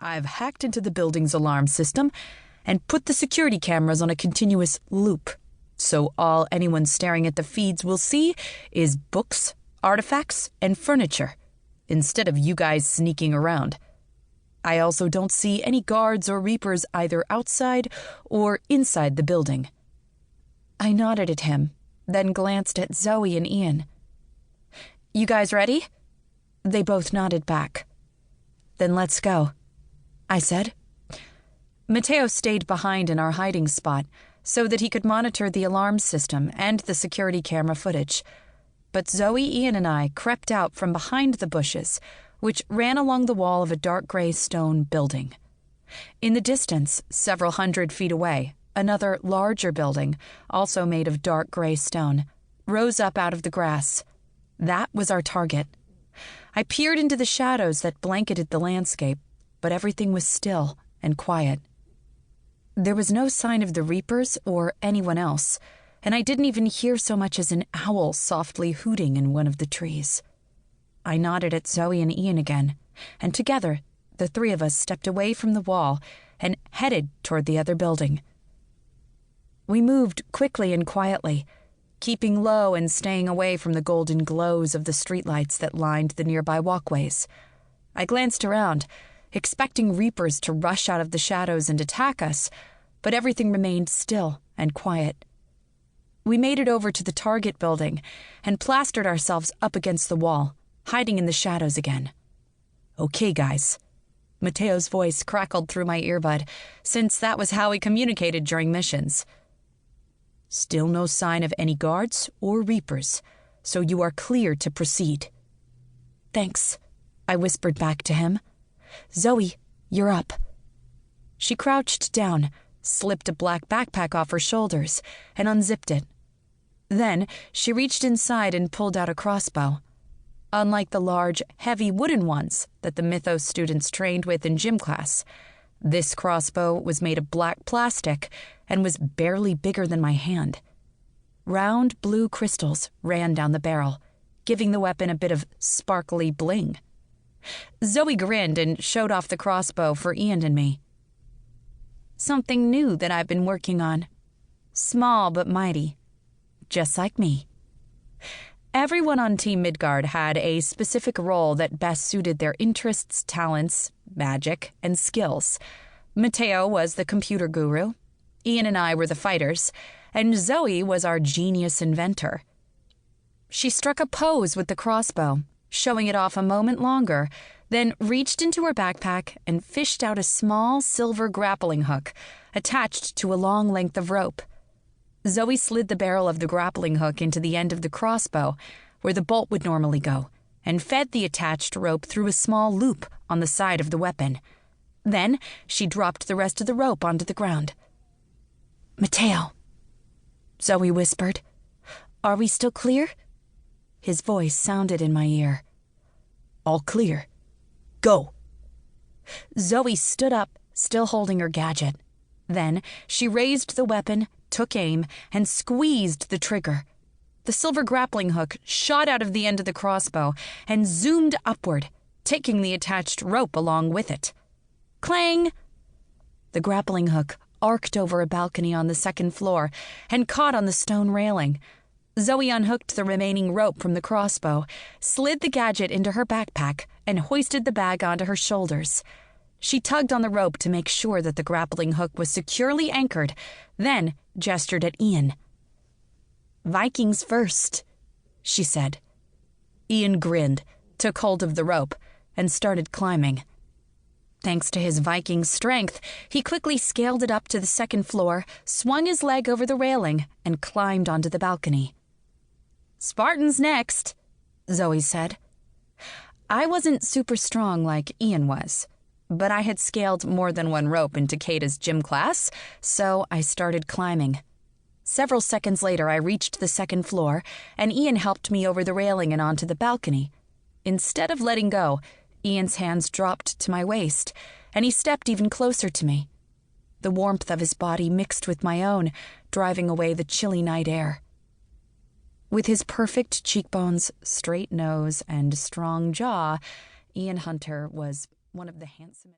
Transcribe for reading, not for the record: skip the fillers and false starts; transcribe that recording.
I've hacked into the building's alarm system and put the security cameras on a continuous loop. So all anyone staring at the feeds will see is books, artifacts, and furniture, instead of you guys sneaking around. I also don't see any guards or reapers either outside or inside the building. I nodded at him, then glanced at Zoe and Ian. You guys ready? They both nodded back. Then let's go, I said. Matteo stayed behind in our hiding spot so that he could monitor the alarm system and the security camera footage. But Zoe, Ian, and I crept out from behind the bushes, which ran along the wall of a dark gray stone building. In the distance, several hundred feet away, another larger building, also made of dark gray stone, rose up out of the grass. That was our target. I peered into the shadows that blanketed the landscape, but everything was still and quiet. There was no sign of the reapers or anyone else, and I didn't even hear so much as an owl softly hooting in one of the trees. I nodded at Zoe and Ian again, and together, the three of us stepped away from the wall and headed toward the other building. We moved quickly and quietly, keeping low and staying away from the golden glows of the streetlights that lined the nearby walkways. I glanced around, expecting reapers to rush out of the shadows and attack us, but everything remained still and quiet. We made it over to the target building and plastered ourselves up against the wall, hiding in the shadows again. Okay, guys. Matteo's voice crackled through my earbud, since that was how we communicated during missions. Still no sign of any guards or reapers, so you are clear to proceed. Thanks, I whispered back to him. Zoe, you're up. She crouched down, slipped a black backpack off her shoulders, and unzipped it. Then she reached inside and pulled out a crossbow. Unlike the large, heavy wooden ones that the Mythos students trained with in gym class, this crossbow was made of black plastic and was barely bigger than my hand. Round blue crystals ran down the barrel, giving the weapon a bit of sparkly bling. Zoe grinned and showed off the crossbow for Ian and me. Something new that I've been working on. Small but mighty. Just like me. Everyone on Team Midgard had a specific role that best suited their interests, talents, magic, and skills. Matteo was the computer guru, Ian and I were the fighters, and Zoe was our genius inventor. She struck a pose with the crossbow, showing it off a moment longer, then reached into her backpack and fished out a small silver grappling hook attached to a long length of rope. Zoe slid the barrel of the grappling hook into the end of the crossbow, where the bolt would normally go, and fed the attached rope through a small loop on the side of the weapon. Then she dropped the rest of the rope onto the ground. Matteo, Zoe whispered. Are we still clear? His voice sounded in my ear. All clear. Go. Zoe stood up, still holding her gadget. Then she raised the weapon, took aim, and squeezed the trigger. The silver grappling hook shot out of the end of the crossbow and zoomed upward, taking the attached rope along with it. Clang! The grappling hook arced over a balcony on the second floor and caught on the stone railing. Zoe unhooked the remaining rope from the crossbow, slid the gadget into her backpack, and hoisted the bag onto her shoulders. She tugged on the rope to make sure that the grappling hook was securely anchored, then gestured at Ian. Vikings first, she said. Ian grinned, took hold of the rope, and started climbing. Thanks to his Viking strength, he quickly scaled it up to the second floor, swung his leg over the railing, and climbed onto the balcony. Spartan's next, Zoe said. I wasn't super strong like Ian was, but I had scaled more than one rope in Takeda's gym class, so I started climbing. Several seconds later, I reached the second floor, and Ian helped me over the railing and onto the balcony. Instead of letting go, Ian's hands dropped to my waist, and he stepped even closer to me. The warmth of his body mixed with my own, driving away the chilly night air. With his perfect cheekbones, straight nose, and strong jaw, Ian Hunter was one of the handsomest.